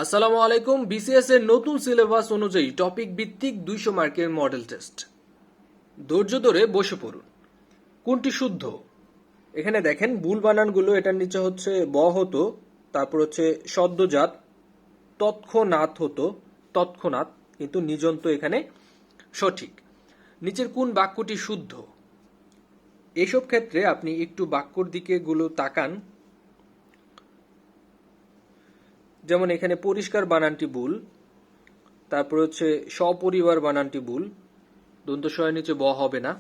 আসসালামু আলাইকুম। বিসিএস এর নতুন সিলেবাস অনুযায়ী টপিক ভিত্তিক 200 মার্কের মডেল টেস্ট। ধৈর্য ধরে বসে পড়ুন। কোনটি শুদ্ধ? এখানে দেখেন ভুল বানানগুলো, এটার নিচে হচ্ছে ব হতো, তারপর হচ্ছে সদ্যজাত, তৎক্ষণাৎ হতো, তৎক্ষণাৎ, কিন্তু নিযন্ত এখানে সঠিক। নিচের কোন বাক্যটি শুদ্ধ? এসব ক্ষেত্রে আপনি একটু বাক্যর দিকে গুলো তাকান। যেমন এখানে পরিষ্কার বানানটি ভুল, তারপর হচ্ছে সপরিবার বানানটি ভুল, দন্তস্বয়ের নিচে ব হবে না,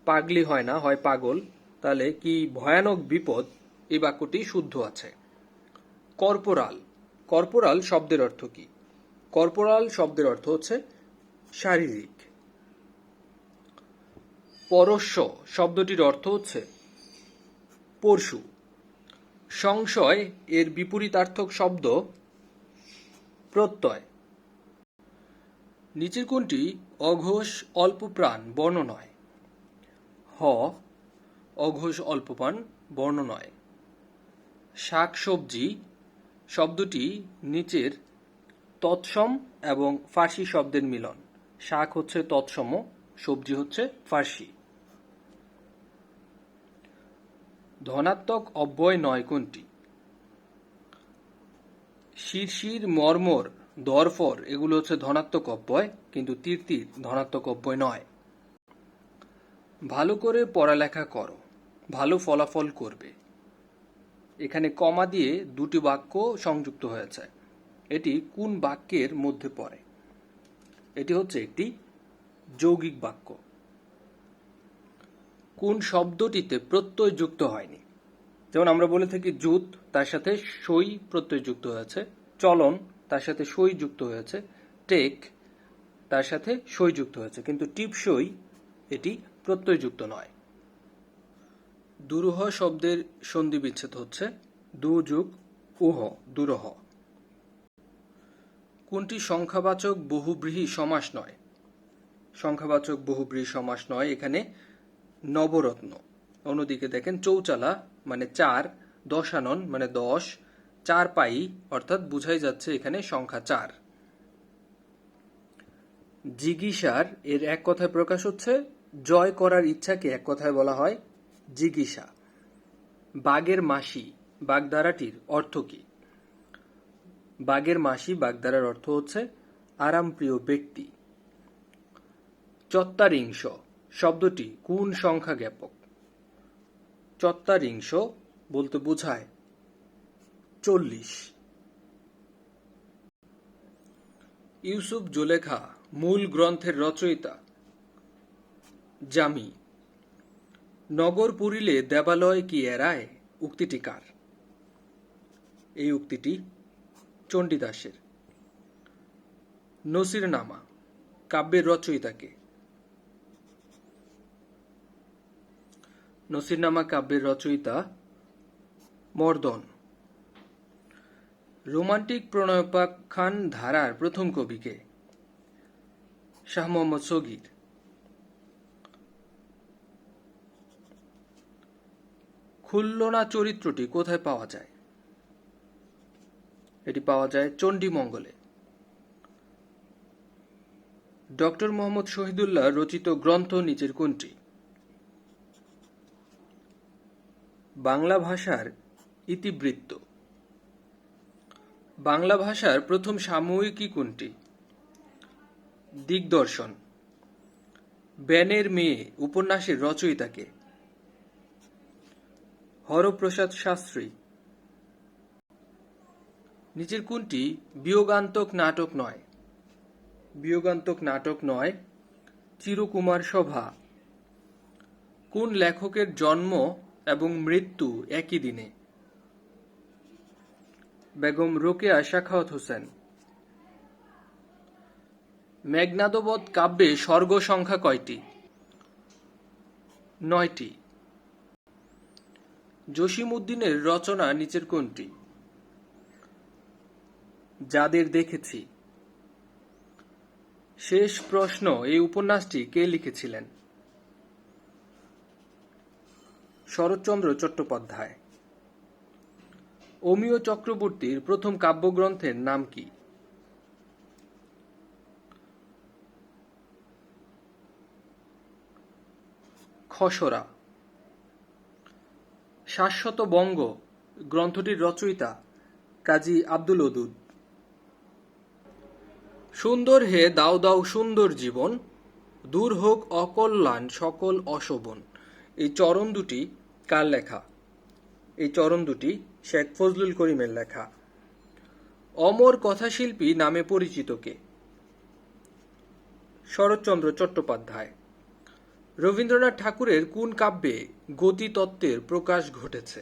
পাগলি হয় না, হয় পাগল। তাহলে কি ভয়ানক বিপদ, এই বাক্যটি শুদ্ধ আছে। কর্পোরাল, কর্পোরাল শব্দের অর্থ কি? কর্পোরাল শব্দের অর্থ হচ্ছে শারীরিক। পরশ্য শব্দটির অর্থ হচ্ছে পরশু। সংশয় এর বিপরীতার্থক শব্দ প্রত্যয়। নিচের কোনটি অঘোষ অল্পপ্রাণ বর্ণ নয়? হ, অঘোষ অল্পপ্রাণ বর্ণ নয়। শাক সবজি শব্দটি নিচের তৎসম এবং ফার্সি শব্দের মিলন। শাক হচ্ছে তৎসম, সবজি হচ্ছে ফার্সি। ধনাত্মক অব্যয় নয় কোনটি? শিরশির, মর্মর, দরফর এগুলো হচ্ছে ধনাত্মক অব্যয়, কিন্তু তীর ধনাত্মক অব্যয় নয়। ভালো করে পড়ালেখা করো, ভালো ফলাফল করবে। এখানে কমা দিয়ে দুটি বাক্য সংযুক্ত হয়েছে। এটি কোন বাক্যের মধ্যে পড়ে? এটি হচ্ছে একটি যৌগিক বাক্য। কোন শব্দটিতে প্রত্যয় যুক্ত হয়নি? যেমন আমরা বলে থাকি জুত, তার সাথে সই প্রত্যয় যুক্ত হয়েছে। চলন, তার সাথে সই যুক্ত হয়েছে। টেক, তার সাথে সই যুক্ত হয়েছে, কিন্তু টিপসই এটি প্রত্যয়যুক্ত নয়। দুরূহ শব্দের সন্ধি বিচ্ছেদ হচ্ছে দু যুগ উহ, দুরূহ। কোনটি সংখ্যাবাচক বহুব্রীহি সমাস নয়? সংখ্যাবাচক বহুব্রীহি সমাস নয় এখানে নবরত্ন। অন্যদিকে দেখেন চৌচালা মানে 4, দশানন মানে 10, চার পাই অর্থাৎ বুঝাই যাচ্ছে এখানে সংখ্যা 4। জিজ্ঞাসার এর এক কথায় প্রকাশ হচ্ছে জয় করার ইচ্ছাকে এক কথায় বলা হয় জিজ্ঞাসা। বাঘের মাসি বাগধারাটির অর্থ কি? বাঘের মাসি বাগধারার অর্থ হচ্ছে আরামপ্রিয় ব্যক্তি। চত্বারিংশ শব্দটি কোন সংখ্যা জ্ঞাপক? চত্বারিংশ বলতে বোঝায় 40। ইউসুফ জুলেখা মূল গ্রন্থের রচয়িতা? জামি। নগর পুরিলে দেবালয় কি এড়ায় উক্তিটি কার? এই উক্তিটি চণ্ডীদাসের। নসিরনামা কাব্যের রচয়িতাকে? নসিরনামা কাব্যের রচয়িতা মর্দন। রোমান্টিক প্রণয়োপাখ্যান ধারার প্রথম কবিকে? শাহ মোহাম্মদ সগীর। খুলনা চরিত্রটি কোথায় পাওয়া যায়? এটি পাওয়া যায় চণ্ডীমঙ্গলে। ডক্টর মোহাম্মদ শহীদুল্লাহ রচিত গ্রন্থ নিচের কোনটি? বাংলা ভাষার ইতিবৃত্ত। বাংলা ভাষার প্রথম সাময়িকী কোনটি? দিগদর্শন। ব্যানের মেয়ে উপন্যাসের রচয়িতাকে? হরপ্রসাদ শাস্ত্রী। নিচের কোনটি বিয়োগান্তক নাটক নয়? বিয়োগান্তক নাটক নয় চিরকুমার সভা। কোন লেখকের জন্ম এবং মৃত্যু একই দিনে? বেগম রোকেয়া সাখাওয়াত হোসেন। মেঘনাদবধ কাব্যে স্বর্গ সংখ্যা কয়টি? 9টি। জসিমউদ্দিনের রচনা নিচের কোনটি? যাদের দেখেছি। শেষ প্রশ্ন এই উপন্যাসটি কে লিখেছিলেন? শরৎচন্দ্র চট্টোপাধ্যায়। অমিয় চক্রবর্তীর প্রথম কাব্যগ্রন্থের নাম কি? খসড়া। শাশ্বত বঙ্গ গ্রন্থটির রচয়িতা কাজী আব্দুল ওদুদ। সুন্দর হে দাও দাও সুন্দর জীবন, দূর হোক অকল্যাণ সকল অশোভন। এই চরণ দুটি কার লেখা? এই চরণ দুটি শেখ ফজলুল করিমের লেখা। অমর কথাশিল্পী নামে পরিচিত কে? শরৎচন্দ্র চট্টোপাধ্যায়। রবীন্দ্রনাথ ঠাকুরের কোন কাব্যে গতিতত্ত্বের প্রকাশ ঘটেছে?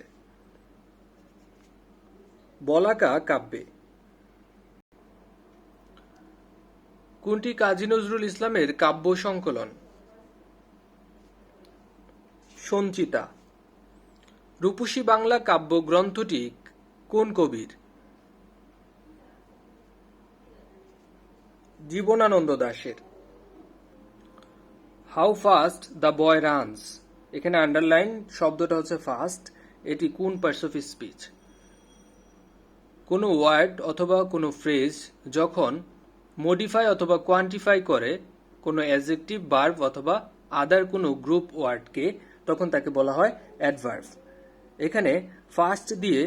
বলাকা কাব্যে। কোনটি কাজী নজরুল ইসলামের কাব্য সংকলন? সঞ্চিতা। রূপসী বাংলা কাব্য গ্রন্থটি কোন কবির? জীবনানন্দ দাশের। How fast the boy runs, এখানে আন্ডারলাইন শব্দটা হচ্ছে ফাস্ট। এটি কোন পার্টস অফ স্পিচ? কোনো ওয়ার্ড অথবা কোনো ফ্রেজ যখন মডিফাই অথবা কোয়ান্টিফাই করে কোনো অ্যাডজেক্টিভ, ভার্ব অথবা আদার কোনো গ্রুপ ওয়ার্ডকে, তখন তাকে বলা হয় অ্যাডভার্ব। এখানে ফাস্ট দিয়ে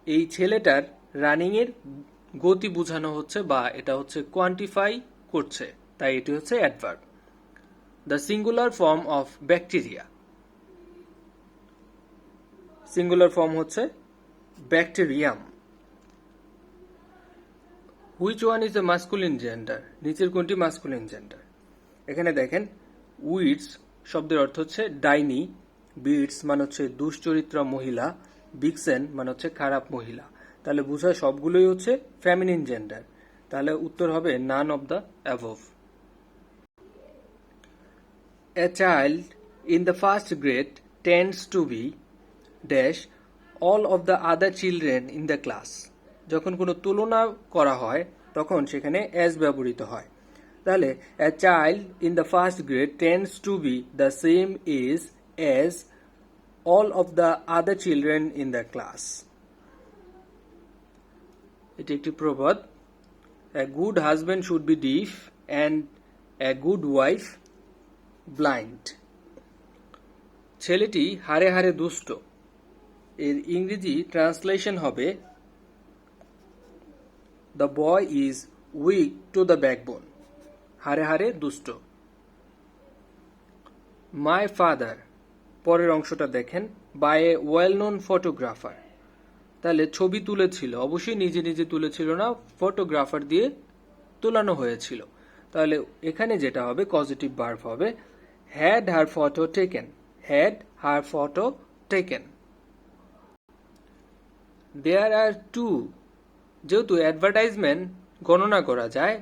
এই ছেলেটার রানিং এর গতি বোঝানো হচ্ছে, বা এটা হচ্ছে কোয়ান্টিফাই করছে, তাই এটি হচ্ছে adverb. The singular form of bacteria, singular form হচ্ছে bacterium. Which one is a masculine gender, নিচের কোনটি মাস্কুলিন জেন্ডার? এখানে দেখেন উইটস শব্দের অর্থ হচ্ছে ডাইনি, বিটস মানে হচ্ছে দুশ্চরিত্রা মহিলা, বিক্সেন মানে হচ্ছে খারাপ মহিলা। তাহলে বুঝা সবগুলোই হচ্ছে ফেমিনিন জেন্ডার। তাহলে উত্তর হবে none of the above. A child in the first grade tends to be dash all of the other children in the class. যখন কোনো তুলনা করা হয় তখন সেখানে as ব্যবহৃত হয়। তাহলে a child in the first grade tends to be the same age as all of the other children in the class. এটি একটি প্রবাদ। A good husband should be deaf and a good wife blind. ছেলেটি হারে হারে দুষ্ট, এর ইংরেজি translation হবে the boy is weak to the backbone. হারে হারে দুষ্ট। মাই ফাদার, পরের অংশটা দেখেন, by a well known photographer. তাহলে ছবি তুলেছিল, অবশ্যই নিজে নিজে তুলেছিল না, ফটোগ্রাফার দিয়ে তোলানো হয়েছিল। তাহলে এখানে যেটা হবে পজিটিভ ভার্ব হবে had her photo taken, had her photo taken. There are two, যেহেতু অ্যাডভার্টাইজমেন্ট গণনা করা যায়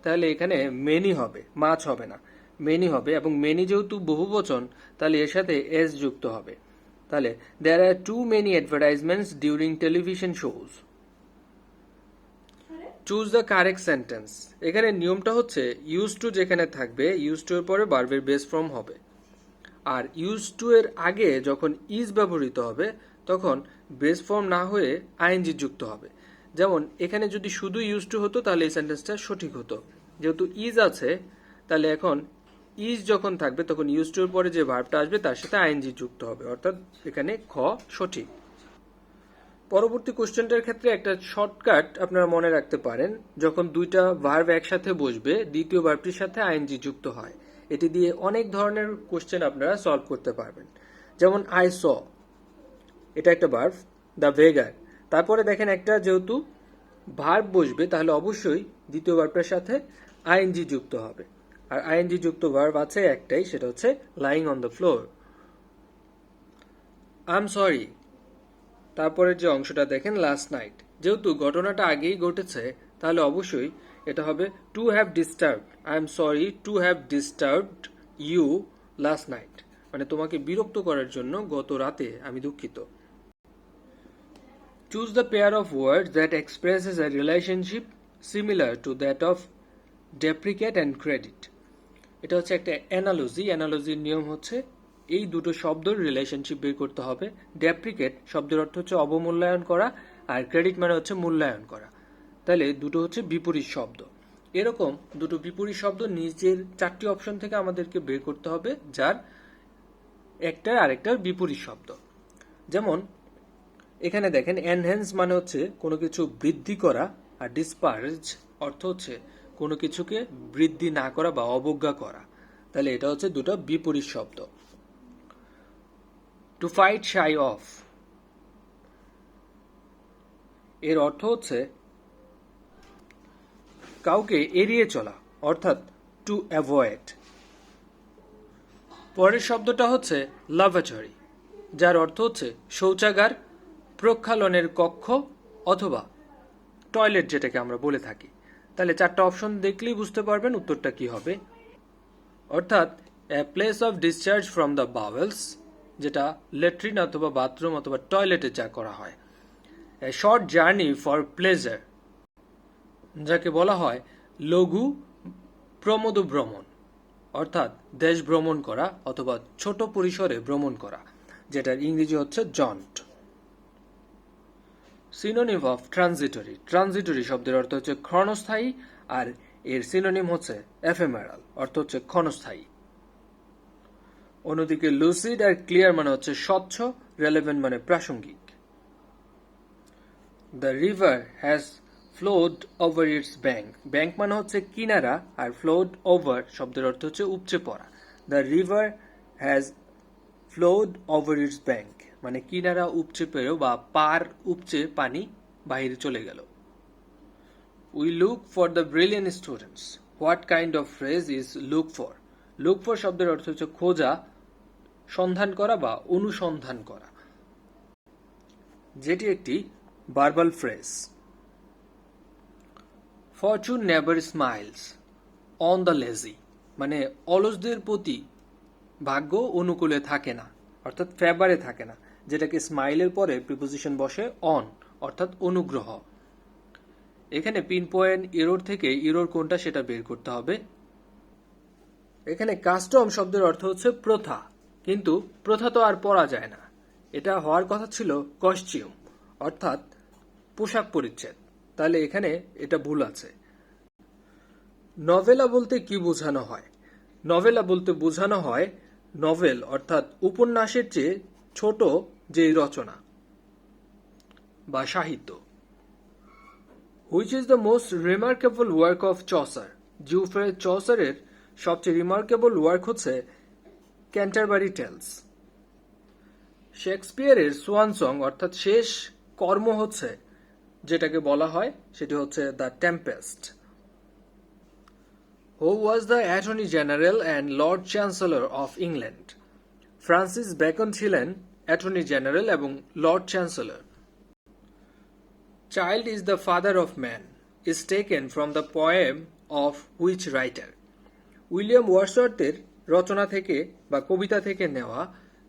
তাহলে এখানে মেনি হবে, মাছ হবে না, মেনি হবে। এবং মেনি যেহেতু বহুবচন তাহলে এর সাথে এস যুক্ত হবে। তাহলে there are too many advertisements during television shows. Choose the correct sentence. এখানে নিয়মটা হচ্ছে ইউজ টু যেখানে থাকবে ইউজ টু এর পরে ভার্বের বেস ফর্ম হবে, আর ইউজ টু এর আগে যখন ইজ ব্যবহৃত হবে তখন বেস ফর্ম না হয়ে আইএনজি যুক্ত হবে। যেমন এখানে যদি শুধু ইউজ টু হতো তাহলে এই সেন্টেন্সটা সঠিক হতো। যেহেতু ইজ আছে তাহলে এখন ইজ যখন থাকবে তখন ইউজ টু এর পরে যে ভার্বটা আসবে তার সাথে আইএনজি যুক্ত হবে, অর্থাৎ এখানে খ সঠিক। পরবর্তী কোশ্চেনটার ক্ষেত্রে একটা শর্টকাট আপনারা মনে রাখতে পারেন, যখন দুইটা ভার্ব একসাথে বসবে দ্বিতীয় ভার্বটির সাথে আইএনজি যুক্ত হয়, এটি দিয়ে অনেক ধরনের কোশ্চেন আপনারা সলভ করতে পারবেন। যেমন আই স, এটা একটা ভার্ব, দ্য ভেগার। তারপরে দেখেন একটা যেহেতু ভার্ব বসবে তাহলে অবশ্যই দ্বিতীয় ভার্বটার সাথে আইএনজি যুক্ত হবে, আর আইএনজি যুক্ত ভার্ব আছে একটাই, সেটা হচ্ছে lying on the floor. I am sorry, তারপরের যে অংশটা দেখেন লাস্ট নাইট, যেহেতু ঘটনাটা আগেই ঘটেছে তাহলে অবশ্যই এটা হবে to have disturbed. I am sorry to have disturbed you last night, মানে তোমাকে বিরক্ত করার জন্য গত রাতে আমি দুঃখিত। Choose the pair of words that expresses a relationship similar to that of deprecate and credit. এটা হচ্ছে একটা অ্যানালজি। অ্যানালজির নিয়ম হচ্ছে এই দুটো শব্দের রিলেশনশিপ বের করতে হবে। ডেপ্রিকেট শব্দের অর্থ হচ্ছে অবমূল্যায়ন করা, আর ক্রেডিট মানে হচ্ছে মূল্যায়ন করা। তাহলে দুটো হচ্ছে বিপরীত শব্দ। এরকম দুটো বিপরীত শব্দ নিচের 4টি অপশন থেকে আমাদেরকে বের করতে হবে, যার একটার আরেকটার বিপরীত শব্দ। যেমন এখানে দেখেন, এনহ্যান্স মানে হচ্ছে কোনো কিছু বৃদ্ধি করা, আর ডিসপার্জ অর্থ হচ্ছে কোনো কিছুকে বৃদ্ধি না করা বা অবজ্ঞা করা। তাহলে এটা হচ্ছে দুটো বিপরীত শব্দ। টু ফাইট শাই অফ এর অর্থ হচ্ছে কাউকে এড়িয়ে চলা, অর্থাৎ টু অ্যাভয়েড। পরের শব্দটা হচ্ছে লাভেটরি, যার অর্থ হচ্ছে শৌচাগার, প্রক্ষালনের কক্ষ অথবা টয়লেট, যেটাকে আমরা বলে থাকি। তাহলে 4টা অপশন দেখলেই বুঝতে পারবেন উত্তরটা কি হবে। অর্থাৎ a place of discharge from the bowels, যেটা ল্যাট্রিন অথবা বাথরুম অথবা টয়লেটে যা করা হয়। A short journey for pleasure, যাকে বলা হয় লঘু প্রমোদ ভ্রমণ, অর্থাৎ দেশ ভ্রমণ করা অথবা ছোট পরিসরে ভ্রমণ করা, যেটার ইংরেজি হচ্ছে joint. Synonym of transitory, transitory শব্দের অর্থ হচ্ছে ক্ষণস্থায়ী, আর এর সিনোনিম হচ্ছে এফেমেরাল, অর্থ হচ্ছে ক্ষণস্থায়ী। অন্যদিকে লুসিড আর ক্লিয়ার মানে হচ্ছে স্বচ্ছ, রেলেভেন্ট মানে প্রাসঙ্গিক। The river has flood over it's bank, bank মানে হচ্ছে কিনারা, আর ফ্লোড ওভার শব্দের অর্থ হচ্ছে উপচে পড়া। The river has flood over it's bank মানে কিনারা উপচে পেরো বা পার উপচে পানি বাহিরে চলে গেল। We look for the brilliant students, what kind of phrase is look for? Look for শব্দের অর্থ হচ্ছে খোঁজা, সন্ধান করা বা অনুসন্ধান করা, যেটি একটি verbal phrase. Fortune never smiles on the lazy মানে অলসদের প্রতি ভাগ্য অনুকূলে থাকে না, অর্থাৎ ফেভারে থাকে না, যেটাকে স্মাইলের পরে প্রিপোজিশন বসে অন, অর্থাৎ অনুগ্রহ। এখানে পিন পয়েন্ট এরর থেকে এরর কোনটা সেটা বের করতে হবে। এখানে কাস্টম শব্দের অর্থ হচ্ছে প্রথা, কিন্তু প্রথা তো আর পরা যায় না, এটা হওয়ার কথা ছিল কস্টিউম, অর্থাৎ পোশাক পরিচ্ছদ। তাহলে এখানে এটা ভুল আছে। নভেলা বলতে কি বোঝানো হয়? নভেলা বলতে বোঝানো হয় নভেল, অর্থাৎ উপন্যাসের চেয়ে ছোট যে রচনা বা সাহিত্য। Which is the most remarkable work of Chaucer? Geoffrey চসারের সবচেয়ে রিমার্কেবল ওয়ার্ক হচ্ছে ক্যান্টারবারি টেলস। শেক্সপিয়ারের সোয়ান সং অর্থাৎ শেষ কর্ম হচ্ছে যেটাকে বলা হয় সেটি হচ্ছে the Tempest. Who was the attorney general and lord chancellor of England? Francis Bacon ছিলেন অ্যাটর্নি জেনারেল এবং lord chancellor. Child is the father of man is taken from the poem of which writer? William ওয়ার্ডসওয়ার্থের রচনা থেকে বা কবিতা থেকে নেওয়া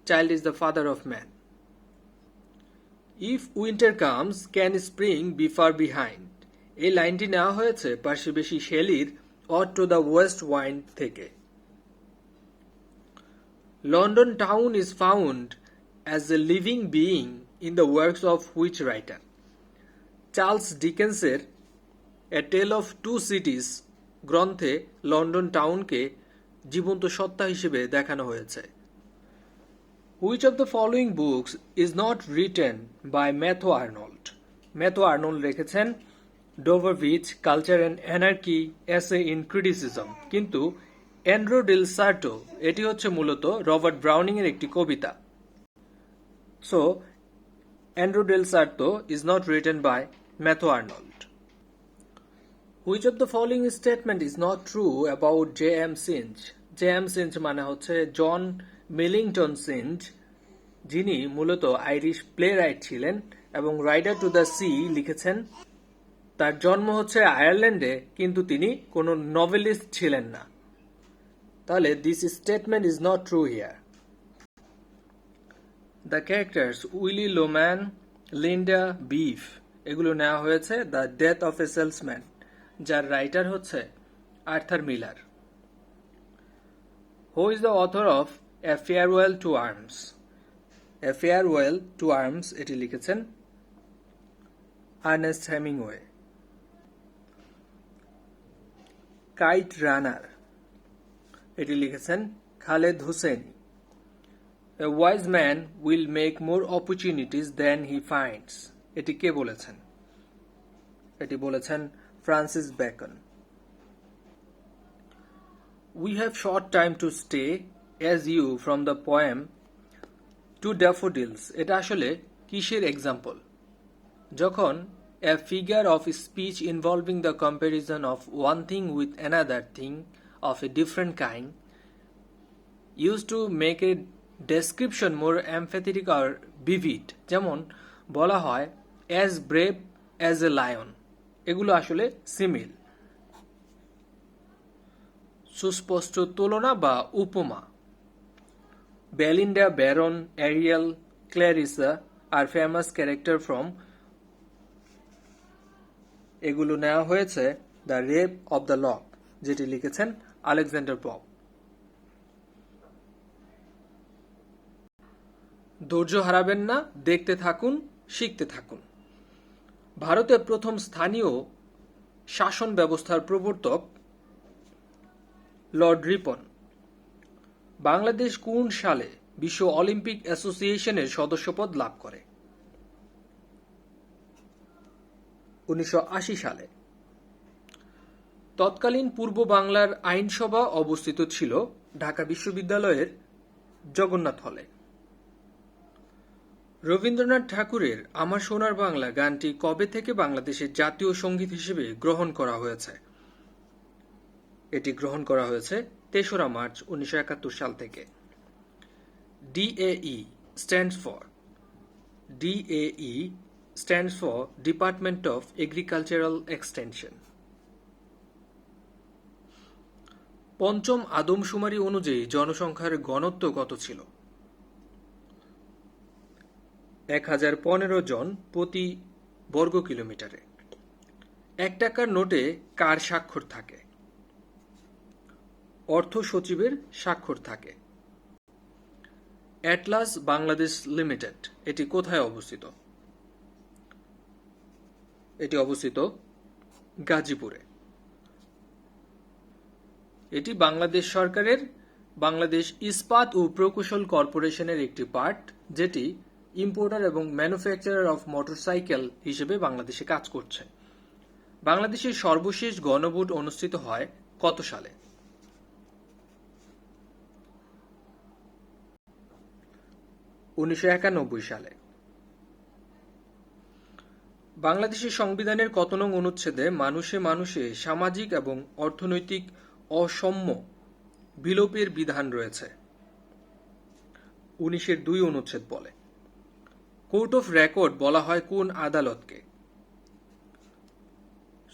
child is the father of man. If winter comes can spring be far behind, এই লাইনটি নেওয়া হয়েছে পার্শ্ববেশী শেলির ode to the west wind থেকে। London town is found as a living being in the works of which writer? Charles ডিকেন্সের a tale of two cities গ্রন্থে London টাউনকে জীবন্ত সত্তা হিসেবে দেখানো হয়েছে। Which of the following books is not written by Matthew Arnold? Matthew Arnold লিখেছেন Dover Beach, culture and anarchy, essay in criticism, কিন্তু অ্যান্ড্রু ডেল সার্টো এটি হচ্ছে মূলত রবার্ট ব্রাউনিং এর একটি কবিতা। So Andrew Del Sarto is not written by Matthew Arnold. Which of the following statement is not true about J.M. Synge? J.M. Synge মানে হচ্ছে জন মিলিংটন সিঞ্জ, যিনি মূলত আইরিশ প্লে রাইট ছিলেন এবং রাইডার টু দ্য সি লিখেছেন। তার জন্ম হচ্ছে আয়ারল্যান্ডে, কিন্তু তিনি কোনো নভেলিস্ট ছিলেন না। তাহলে this statement is not true here. The characters Willy Loman, Linda Biff এগুলো নেওয়া হয়েছে the death of a salesman, যার রাইটার হচ্ছে Arthur Miller. Who is the author of a farewell to arms. A farewell to arms এটি লিখেছেন Ernest Hemingway. Kite runner এটি লিখেছেন Khaled Hosseini. A wise man will make more opportunities than he finds এটি কে বলেছেন? এটি বলেছেন Francis Bacon. We have short time to stay as you from the poem to daffodils এটা আসলে কিসের এক্সাম্পল? যখন a figure of speech involving the comparison of one thing with another thing of a different kind used to make a description more emphatic or vivid, যেমন বলা হয় as brave as a lion, এগুলো আসলে সিমিল, সুস্পষ্ট তুলনা বা উপমা। Belinda, Baron, Ariel, Clarissa are famous character from এগুলো নেওয়া হয়েছে the rape of the lock যেটি লিখেছেন আলেকজান্ডার পপ। ধৈর্য হারাবেন না, দেখতে থাকুন, শিখতে থাকুন। ভারতের প্রথম স্থানীয় শাসন ব্যবস্থার প্রবর্তক লর্ড রিপন। বাংলাদেশ কোন সালে বিশ্ব অলিম্পিক অ্যাসোসিয়েশনের সদস্যপদ লাভ করে? 1980 সালে। তৎকালীন পূর্ব বাংলার আইনসভা অবস্থিত ছিল ঢাকা বিশ্ববিদ্যালয়ের জগন্নাথ হলে। রবীন্দ্রনাথ ঠাকুরের আমার সোনার বাংলা গানটি কবে থেকে বাংলাদেশের জাতীয় সঙ্গীত হিসেবে গ্রহণ করা হয়েছে? এটি গ্রহণ করা হয়েছে 3রা মার্চ 1971 সাল থেকে। DAE stands for Department of Agricultural Extension. পঞ্চম আদমশুমারি অনুযায়ী জনসংখ্যার ঘনত্ব কত ছিল? 1015 জন প্রতি বর্গ কিলোমিটারে। 1 টাকার নোটে কার স্বাক্ষর থাকে? অর্থ সচিবের স্বাক্ষর থাকে। অ্যাটলাস বাংলাদেশ লিমিটেড এটি কোথায় অবস্থিত? এটি অবস্থিত গাজীপুরে। এটি বাংলাদেশ সরকারের বাংলাদেশ ইস্পাত ও প্রকৌশল কর্পোরেশনের একটি পার্ট, যেটি ইম্পোর্টার এবং ম্যানুফ্যাকচারার অফ মোটরসাইকেল হিসেবে বাংলাদেশে কাজ করছে। বাংলাদেশের সর্বশেষ গণভোট অনুষ্ঠিত হয় কত সালে? 1991 সালে। বাংলাদেশের সংবিধানের কত নং অনুচ্ছেদে মানুষে মানুষে সামাজিক এবং অর্থনৈতিক অসাম্য বিলোপের বিধান রয়েছে? 19-এর 2 অনুচ্ছেদ বলে। কোর্ট অফ রেকর্ড বলা হয় কোন আদালতকে?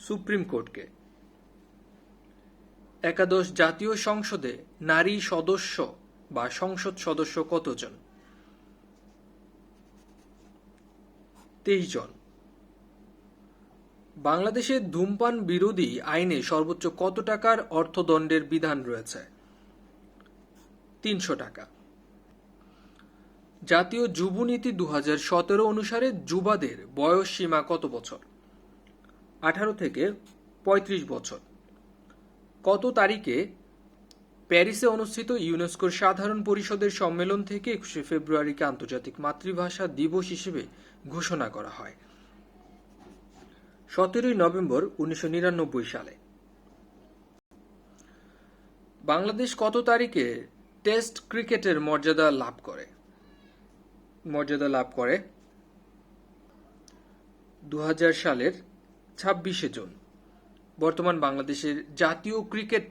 সুপ্রিম কোর্টকে। একাদশ জাতীয় সংসদে নারী সদস্য বা সংসদ সদস্য কতজন? 23 জন। বাংলাদেশের ধূমপান বিরোধী আইনে সর্বোচ্চ কত টাকার অর্থদণ্ডের বিধান রয়েছে? 300 টাকা। জাতীয় যুবনীতি 2017 অনুসারে যুবাদের বয়স সীমা কত বছর? 18 থেকে 35 বছর। কত তারিখে প্যারিসে অনুষ্ঠিত ইউনেস্কোর সাধারণ পরিষদের সম্মেলন থেকে 21শে ফেব্রুয়ারিকে আন্তর্জাতিক মাতৃভাষা দিবস হিসেবে ঘোষণা করা হয়? 17 নভেম্বর 1999 সালে। বাংলাদেশ কত তারিখে টেস্ট ক্রিকেটের মর্যাদা লাভ করে? 2000 সালের 26শে জুন। বর্তমান বাংলাদেশের জাতীয় ক্রিকেট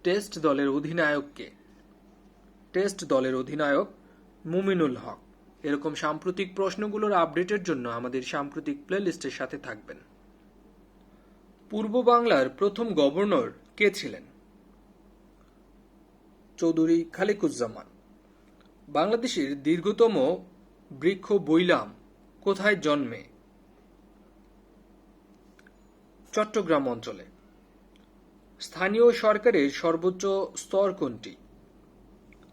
টেস্ট দলের অধিনায়ক কে? টেস্ট দলের অধিনায়ক মুমিনুল হক। এরকম সাম্প্রতিক প্রশ্নগুলোর আপডেটের জন্য আমাদের সাম্প্রতিক প্লেলিস্টের সাথে থাকবেন। পূর্ব বাংলার প্রথম গভর্নর কে ছিলেন? চৌধুরী খালিকুজ্জামান। বাংলাদেশের দীর্ঘতম বৃক্ষ বৈলাম কোথায় জন্মে? চট্টগ্রাম অঞ্চলে। স্থানীয় সরকারের সর্বোচ্চ স্তর কোনটি?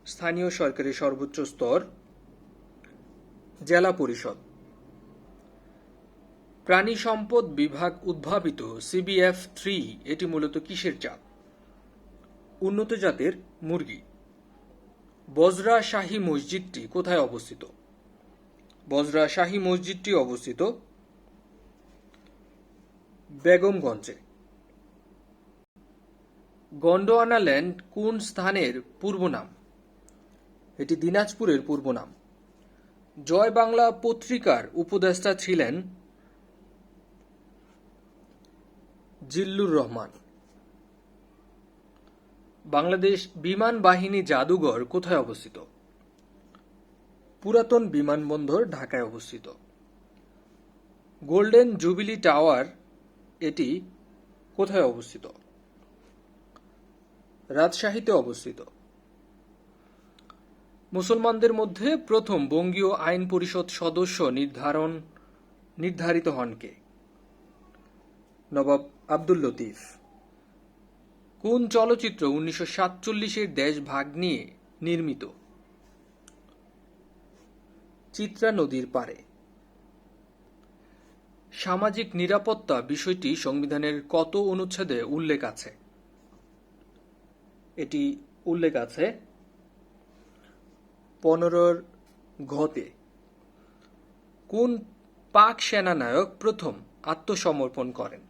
স্থানীয় সরকারের সর্বোচ্চ স্তর জেলা পরিষদ। প্রাণী সম্পদ বিভাগ উদ্ভাবিত CBF-3 এটি মূলত কিসের জাত? উন্নত জাতের মুরগি। বজরা শাহী মসজিদটি কোথায় অবস্থিত? বজরা শাহী মসজিদটি অবস্থিত বেগমগঞ্জে। গন্ডোয়ানা ল্যান্ড কোন স্থানের পূর্ব নাম? এটি দিনাজপুরের পূর্ব নাম। জয় বাংলা পত্রিকার উপদেষ্টা ছিলেন জিল্লুর রহমান। বাংলাদেশ বিমান বাহিনী জাদুঘর কোথায় অবস্থিত? পুরাতন বিমানবন্দর ঢাকায় অবস্থিত। গোল্ডেন জুবিলি টাওয়ার এটি কোথায় অবস্থিত? রাজশাহীতে অবস্থিত। মুসলমানদের মধ্যে প্রথম বঙ্গীয় আইন পরিষদ সদস্য নির্ধারিত হন কে? নবাব আব্দুল লতিফ। কোন চলচ্চিত্র 1947-এর দেশভাগ নিয়ে নির্মিত? চিত্রা নদীর পারে। সামাজিক নিরাপত্তা বিষয়টি সংবিধানের কত অনুচ্ছেদে উল্লেখ আছে? এটি উল্লেখ আছে 15 ঘতে। কোন পাক সেনানায়ক প্রথম আত্মসমর্পণ করেন?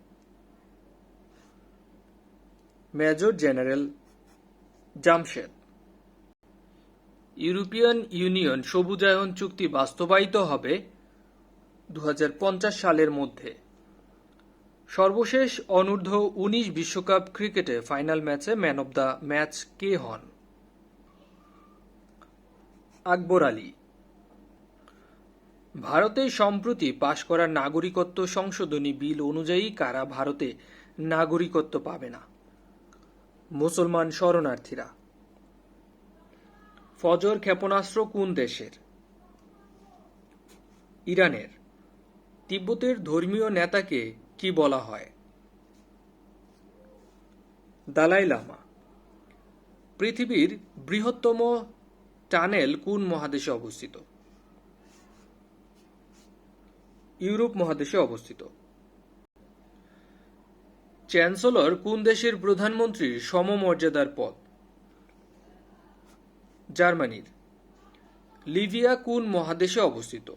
Major general Jamshed. European Union সবুজায়ন চুক্তি বাস্তবায়িত হবে 2050 সালের মধ্যে। সর্বশেষ অনূর্ধ্ব-19 বিশ্বকাপ ক্রিকেটে ফাইনাল ম্যাচে ম্যান অব দ্য ম্যাচ কে হন? আকবর আলী। ভারতে সম্প্রতি পাশ করা নাগরিকত্ব সংশোধনী বিল অনুযায়ী কারা ভারতে নাগরিকত্ব পাবে না? মুসলমান শরণার্থীরা। ফজর ক্ষেপণাস্ত্র কোন দেশের? ইরানের। তিব্বতের ধর্মীয় নেতাকে কি বলা হয়? দালাই লামা। পৃথিবীর বৃহত্তম টানেল কোন মহাদেশে অবস্থিত? ইউরোপ মহাদেশে অবস্থিত। চ্যান্সেলর কোন দেশের প্রধানমন্ত্রীর সমমর্যাদার পদ? জার্মানির। লিবিয়া কোন মহাদেশে অবস্থিত?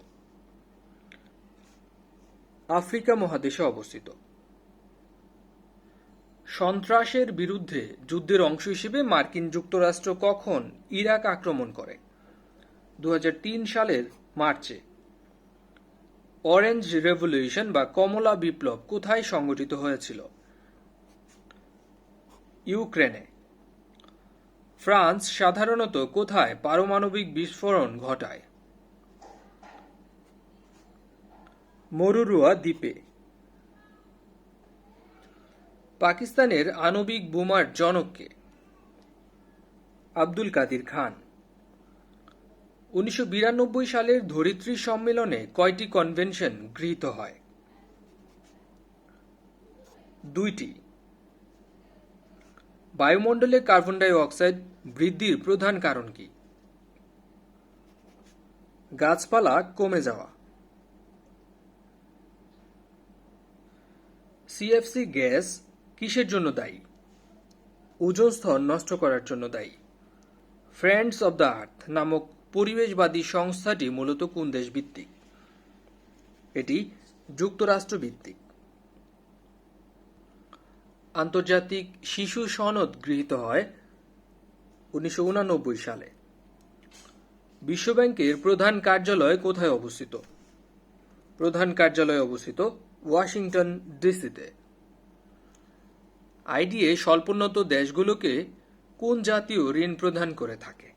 আফ্রিকা মহাদেশে অবস্থিত। সন্ত্রাসের বিরুদ্ধে যুদ্ধের অংশ হিসেবে মার্কিন যুক্তরাষ্ট্র কখন ইরাক আক্রমণ করে? 2003 সালের মার্চে। অরেঞ্জ রেভলিউশন বা কমলা বিপ্লব কোথায় সংঘটিত হয়েছিল? ইউক্রেনে। ফ্রান্স সাধারণত কোথায় পারমাণবিক বিস্ফোরণ ঘটায়? মরুরুয়া দ্বীপে। পাকিস্তানের আণবিক বোমার জনক কে? আব্দুল কাদির খান। 1992 সালের ধরিত্রী সম্মেলনে কয়টি কনভেনশন গৃহীত হয়? 2টি। বায়ুমণ্ডলে কার্বন ডাই অক্সাইড বৃদ্ধির প্রধান কারণ কি? গাছপালা কমে যাওয়া। CFC গ্যাস কিসের জন্য দায়ী? ওজোন স্তর নষ্ট করার জন্য দায়ী। ফ্রেন্ডস অব দ্য আর্থ নামক পরিবেশবাদী সংস্থাটি মূলত কোন দেশ ভিত্তিক? এটি যুক্তরাষ্ট্র ভিত্তিক। আন্তর্জাতিক শিশু সনদ গৃহীত হয় 1989 সালে। বিশ্বব্যাংকের প্রধান কার্যালয় কোথায় অবস্থিত? প্রধান কার্যালয় অবস্থিত ওয়াশিংটন ডিসিতে। IDA স্বল্পোন্নত দেশগুলোকে কোন জাতীয় ঋণ প্রদান করে থাকে?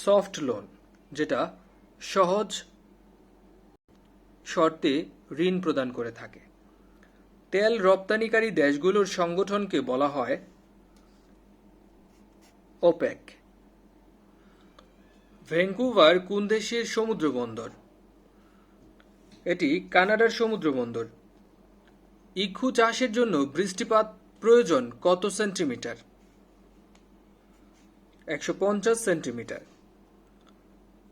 সফট লোন, যেটা সহজ শর্তে ঋণ প্রদান করে থাকে। তেল রপ্তানিকারী দেশগুলোর সংগঠনকে বলা হয় ওপেক। ভ্যাঙ্কুভার কোন দেশের সমুদ্র বন্দর? এটি কানাডার সমুদ্র বন্দর। ইক্ষু চাষের জন্য বৃষ্টিপাত প্রয়োজন কত সেন্টিমিটার? 150 সেন্টিমিটার।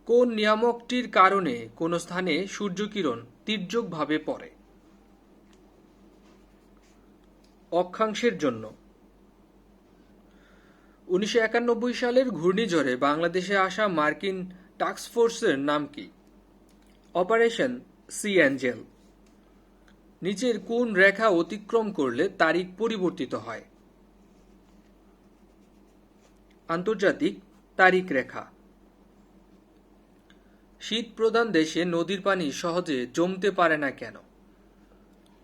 কোন নিয়ামকটির কারণে কোন স্থানে সূর্যকিরণ তির্যকভাবে পড়ে? অক্ষাংশের জন্য। 1991 সালের ঘূর্ণিঝড়ে বাংলাদেশে আসা মার্কিন টাস্কফোর্সের নাম কি? Operation sea angel. নিচের কোন রেখা অতিক্রম করলে তারিখ পরিবর্তিত হয়? আন্তর্জাতিক তারিখ রেখা। শীত প্রধান দেশে নদীর পানি সহজে জমতে পারে না কেন?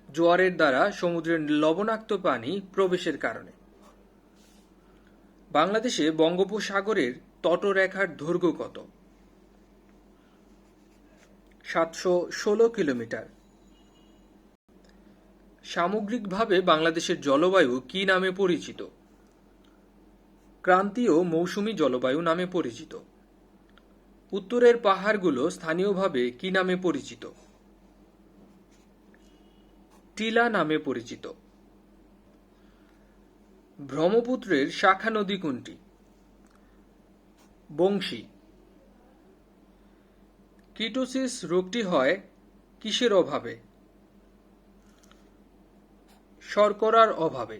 জোয়ারের দ্বারা সমুদ্রের লবণাক্ত পানি প্রবেশের কারণে। বাংলাদেশে বঙ্গোপসাগরের তটরেখার দৈর্ঘ্য কত? 716 কিলোমিটার। সামগ্রিকভাবে বাংলাদেশের জলবায়ু কি নামে পরিচিত? ক্রান্তীয় মৌসুমী জলবায়ু নামে পরিচিত। উত্তরের পাহাড়গুলো স্থানীয়ভাবে কি নামে পরিচিত? টিলা নামে পরিচিত। ব্রহ্মপুত্রের শাখা নদী কোনটি? বংশী। কিটোসিস রোগটি হয় কিসের অভাবে? শর্করার অভাবে।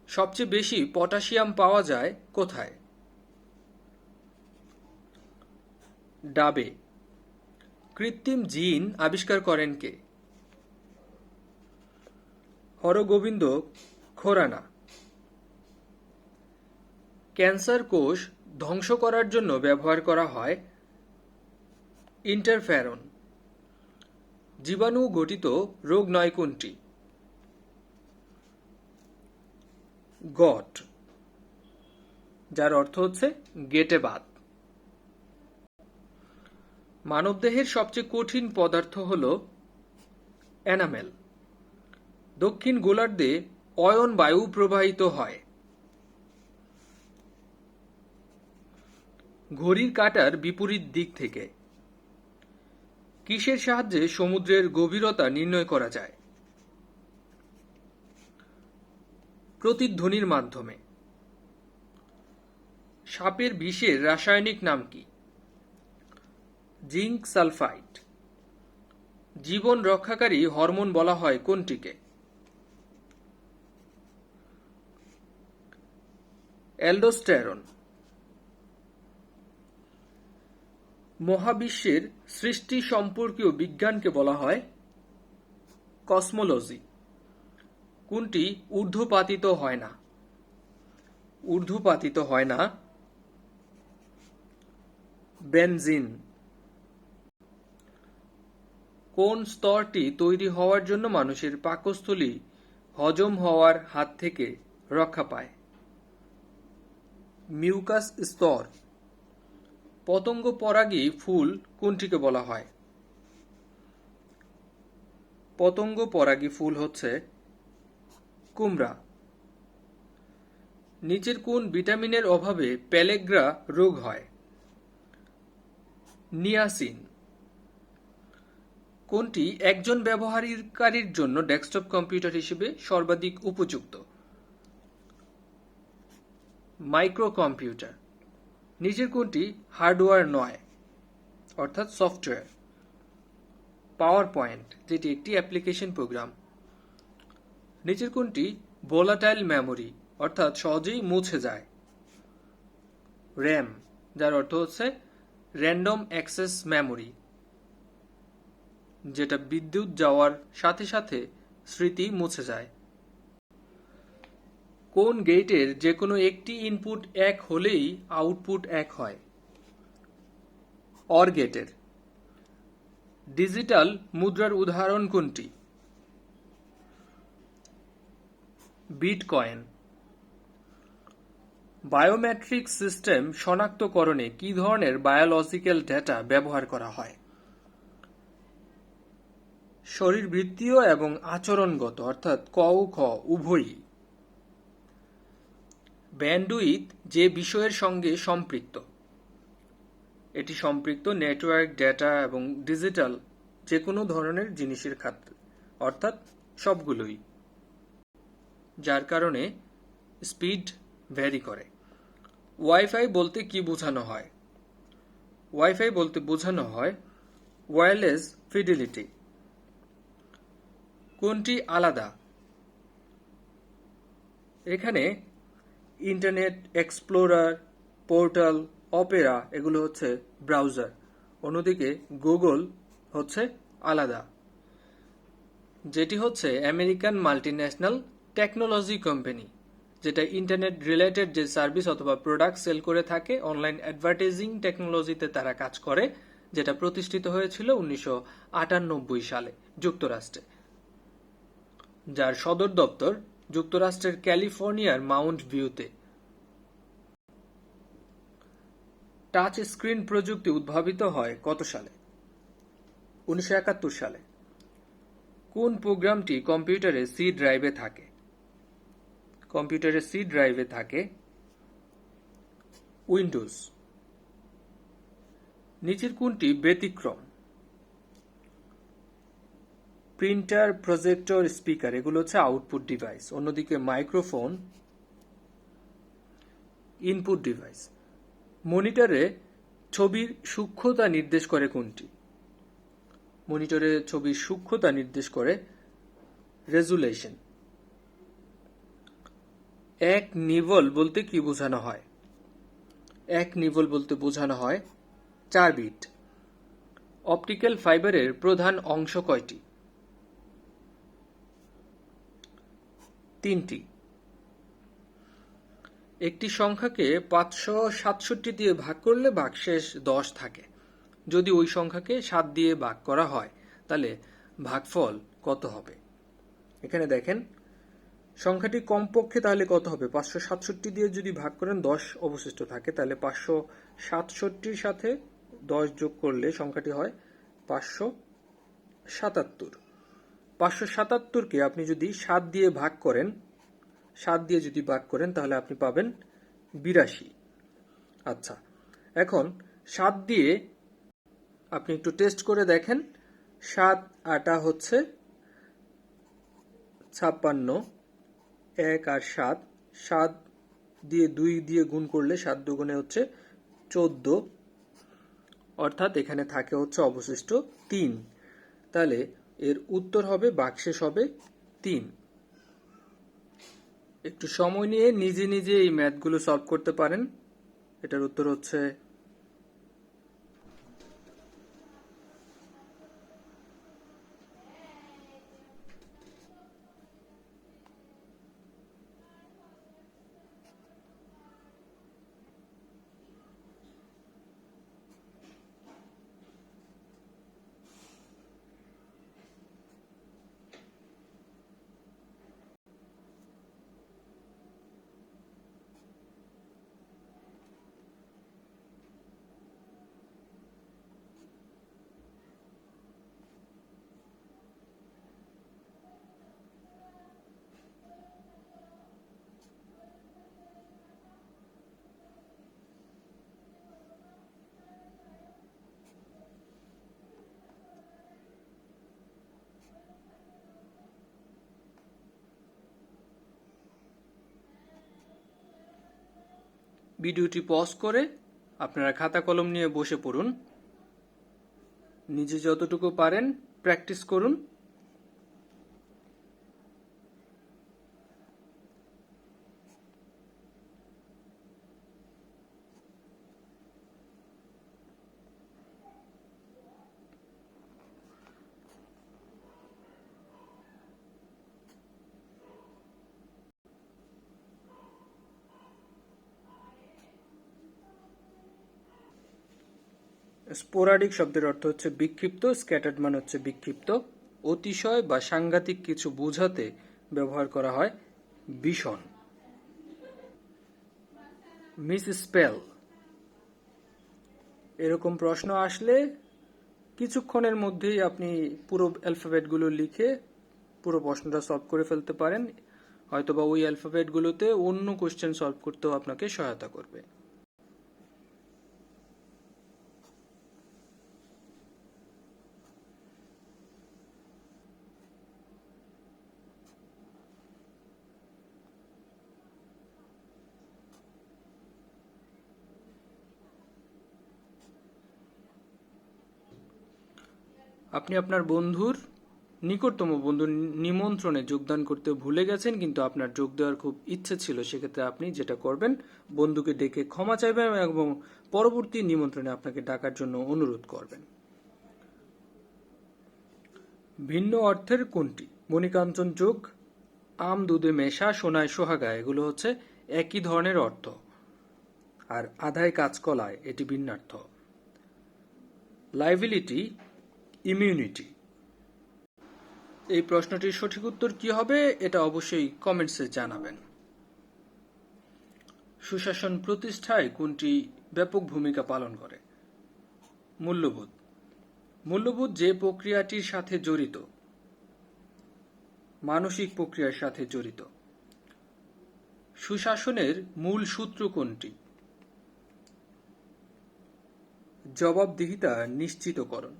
সবচেয়ে বেশি পটাশিয়াম পাওয়া যায় কোথায়? ডাবে। কৃত্রিম জিন আবিষ্কার করেন কে? হরগোবিন্দ খোরানা। ক্যান্সার কোষ ধ্বংস করার জন্য ব্যবহার করা হয় ইন্টারফেরন। জীবাণু গঠিত রোগ নয় কোনটি? গট, যার অর্থ হচ্ছে গেটে বাত। মানবদেহের সবচেয়ে কঠিন পদার্থ হল এনামেল। দক্ষিণ গোলার্ধে অয়ন বায়ু প্রবাহিত হয়। ঘড়ির কাঁটার বিপরীত দিক থেকে। কিসের সাহায্যে সমুদ্রের গভীরতা নির্ণয় করা যায়? প্রতিধ্বনির মাধ্যমে। সাপের বিষের রাসায়নিক নাম কি? Zinc sulphide. জীবন রক্ষাকারী হরমোন বলা হয় কোনটিকে? অ্যালডোস্টেরন। মহাবিশ্বের সৃষ্টি সম্পর্কীয় বিজ্ঞানকে বলা হয় কসমোলজি। কোনটি ঊর্ধ্বপাতিত হয় না? ঊর্ধ্বপাতিত হয় না বেনজিন। কোন স্তরটি তৈরি হওয়ার জন্য মানুষের পাকস্থলী হজম হওয়ার হাত থেকে রক্ষা পায়? মিউকাস স্তর। পতঙ্গ পরাগী ফুল কোনটিকে বলা হয়? পতঙ্গ পরাগী ফুল হচ্ছে কুমড়া। নিচের কোন ভিটামিনের অভাবে প্যালেগ্রা রোগ হয়? নিয়াসিন। কোনটি একজন ব্যবহারকারীর জন্য ডেস্কটপ কম্পিউটার হিসেবে সর্বাধিক উপযুক্ত? Micro computer. নিচের কোনটি হার্ডওয়্যার নয়, অর্থাৎ সফটওয়্যার? পাওয়ার পয়েন্ট, যেটি একটি অ্যাপ্লিকেশন প্রোগ্রাম। নিচের কোনটি ভোলাটাইল মেমোরি, অর্থাৎ সহজেই মুছে যায়? র্যাম, যার অর্থ হচ্ছে র্যান্ডম অ্যাক্সেস মেমোরি, যেটা বিদ্যুৎ যাওয়ার সাথে সাথে স্মৃতি মুছে যায়। কোন গেটের যে কোনো একটি ইনপুট 1 হলেই আউটপুট 1 হয়? অর গেটের। ডিজিটাল মুদ্রার উদাহরণ কোনটি? বিটকয়েন। বায়োমেট্রিক সিস্টেম শনাক্তকরণে কি ধরনের বায়োলজিক্যাল ডেটা ব্যবহার করা হয়? শরীরবৃত্তীয় এবং আচরণগত, অর্থাৎ ক ও খ উভয়ই। ব্যান্ডউইথ যে বিষয়ের সঙ্গে সম্পৃক্ত। এটি সম্পৃক্ত নেটওয়ার্ক, ডেটা এবং ডিজিটাল যে কোনো ধরনের জিনিসের ক্ষেত্রে, অর্থাৎ সবগুলোই, যার কারণে স্পিড ভ্যারি করে। ওয়াইফাই বলতে কি বোঝানো হয়? ওয়াইফাই বলতে বোঝানো হয় ওয়্যারলেস ফিডেলিটি। কোনটি আলাদা? এখানে ইন্টারনেট এক্সপ্লোরার, পোর্টাল, অপেরা এগুলো হচ্ছে ব্রাউজার, অন্যদিকে গুগল হচ্ছে আলাদা, যেটি হচ্ছে আমেরিকান মাল্টিন্যাশনাল টেকনোলজি কোম্পানি, যেটা ইন্টারনেট রিলেটেড যে সার্ভিস অথবা প্রোডাক্ট সেল করে থাকে, অনলাইন অ্যাডভার্টাইজিং টেকনোলজিতে তারা কাজ করে, যেটা প্রতিষ্ঠিত হয়েছিল 1998 সালে যুক্তরাষ্ট্রে, যার সদর দপ্তর যুক্তরাষ্ট্রের ক্যালিফোর্নিয়ার মাউন্ট ভিউতে। টাচ স্ক্রিন প্রযুক্তি উদ্ভাবিত হয় কত সালে? 1971 সালে। কোন প্রোগ্রামটি কম্পিউটারে সি ড্রাইভে থাকে? কম্পিউটারে সি ড্রাইভে থাকে উইন্ডোজ। নিচের কোনটি ব্যতিক্রম? প্রিন্টার, প্রজেক্টর, স্পিকার এগুলো হচ্ছে আউটপুট ডিভাইস, অন্যদিকে মাইক্রোফোন ইনপুট ডিভাইস। মনিটরে ছবির সূক্ষ্মতা নির্দেশ করে কোনটি? মনিটরে ছবির সূক্ষ্মতা নির্দেশ করে রেজুলেশন। এক নিভল বলতে কি বোঝানো হয়? এক নিভল বলতে বোঝানো হয় 4 বিট। অপটিক্যাল ফাইবারের প্রধান অংশ কয়টি? 3টি। একটি সংখ্যাকে 567 দিয়ে ভাগ করলে ভাগশেষ 10 থাকে। যদি ওই সংখ্যাকে 7 দিয়ে ভাগ করা হয় তাহলে ভাগফল কত হবে? এখানে দেখেন সংখ্যাটি কমপক্ষে তাহলে কত হবে? 567 দিয়ে যদি ভাগ করেন 10 অবশিষ্ট থাকে, তাহলে 567 সাথে 10 যোগ করলে সংখ্যাটি হয় 577। 577কে আপনি যদি 7 দিয়ে ভাগ করেন, 7 দিয়ে যদি ভাগ করেন তাহলে আপনি পাবেন 82। আচ্ছা, এখন 7 দিয়ে আপনি একটু টেস্ট করে দেখেন। 7 8 হচ্ছে 56, 1 আর 7, 7 দিয়ে 2 দিয়ে গুণ করলে 7 দুগুণে হচ্ছে 14, অর্থাৎ এখানে থাকে হচ্ছে অবশিষ্ট 3। তাহলে এর উত্তর হবে, ভাগশেষ হবে 3। একটু সময় নিয়ে নিজে নিজে এই ম্যাথগুলো সলভ করতে পারেন। এটার উত্তর হচ্ছে ভিডিওটি পজ করে আপনারা খাতা কলম নিয়ে বসে পড়ুন, নিজে যতটুকু পারেন প্র্যাকটিস করুন। স্পোরাডিক শব্দের অর্থ হচ্ছে বিক্ষিপ্ত, স্ক্যাটার্ড মানে হচ্ছে বিক্ষিপ্ত। অতিশয় বা সাংঘাতিক কিছু বোঝাতে ব্যবহার করা হয় ভীষণ। মিস স্পেল, এরকম প্রশ্ন আসলে কিছুক্ষণের মধ্যেই আপনি পুরো অ্যালফাবেটগুলো লিখে পুরো প্রশ্নটা সলভ করে ফেলতে পারেন, হয়তোবা ওই অ্যালফাবেটগুলোতে অন্য কোশ্চেন সলভ করতেও আপনাকে সহায়তা করবে। আপনি আপনার বন্ধুর নিকটতম বন্ধুর নিমন্ত্রণে যোগদান করতে ভুলে গেছেন, কিন্তু আপনার যোগ দেওয়ার খুব ইচ্ছে ছিল। সেক্ষেত্রে আপনি যেটা করবেন, বন্ধুকে ডেকে ক্ষমা চাইবেন এবং পরবর্তী নিমন্ত্রণে আপনাকে ডাকার জন্য অনুরোধ করবেন। ভিন্ন অর্থের কোনটি? মণিকাঞ্চন যোগ, আম দুধে মেশা, সোনায় সোহাগা, এগুলো হচ্ছে একই ধরনের অর্থ। আর আধায় কাঁচকলায় এটি ভিন্নার্থ। Liability, immunity. এই প্রশ্নটির সঠিক উত্তর কি হবে এটা অবশ্যই কমেন্টসে জানাবেন। সুশাসন প্রতিষ্ঠায় কোনটি ব্যাপক ভূমিকা পালন করে? মূল্যবোধ। মূল্যবোধ যে প্রক্রিয়াটির সাথে জড়িত, মানসিক প্রক্রিয়ার সাথে জড়িত। সুশাসনের মূল সূত্র কোনটি? জবাবদিহিতা নিশ্চিতকরণ।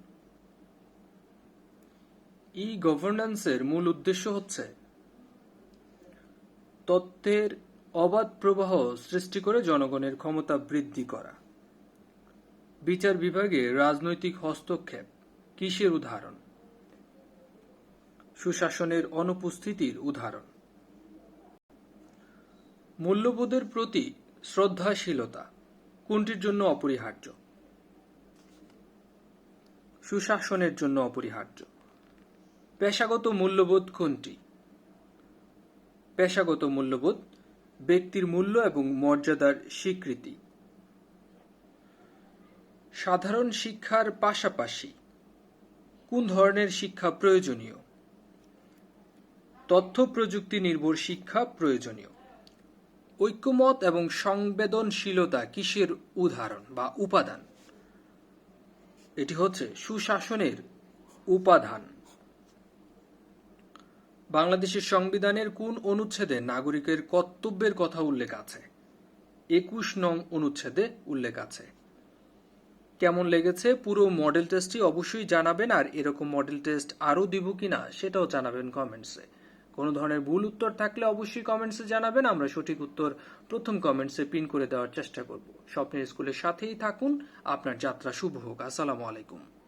ই গভর্নেন্সের মূল উদ্দেশ্য হচ্ছে তথ্যের অবাধ প্রবাহ সৃষ্টি করে জনগণের ক্ষমতা বৃদ্ধি করা। বিচার বিভাগে রাজনৈতিক হস্তক্ষেপ কিসের উদাহরণ? সুশাসনের অনুপস্থিতির উদাহরণ। মূল্যবোধের প্রতি শ্রদ্ধাশীলতা কোনটির জন্য অপরিহার্য? সুশাসনের জন্য অপরিহার্য। পেশাগত মূল্যবোধ কোনটি? পেশাগত মূল্যবোধ ব্যক্তির মূল্য এবং মর্যাদার স্বীকৃতি। সাধারণ শিক্ষার পাশাপাশি কোন ধরনের শিক্ষা প্রয়োজনীয়? তথ্য প্রযুক্তি নির্ভর শিক্ষা প্রয়োজনীয়। ঐক্যমত এবং সংবেদনশীলতা কিসের উদাহরণ বা উপাদান? এটি হচ্ছে সুশাসনের উপাদান। বাংলাদেশের সংবিধানের কোন অনুচ্ছেদে নাগরিকের কর্তব্যের কথা উল্লেখ আছে? 21 নং অনুচ্ছেদে উল্লেখ আছে। কেমন লেগেছে পুরো মডেল টেস্টটি অবশ্যই জানাবেন, আর এরকম মডেল টেস্ট আরও দিব কিনা সেটাও জানাবেন কমেন্টসে। কোনো ধরনের ভুল উত্তর থাকলে অবশ্যই কমেন্টসে জানাবেন, আমরা সঠিক উত্তর প্রথম কমেন্টসে পিন করে দেওয়ার চেষ্টা করব। স্বপ্নের স্কুলের সাথেই থাকুন, আপনার যাত্রা শুভ হোক। আসসালামু আলাইকুম।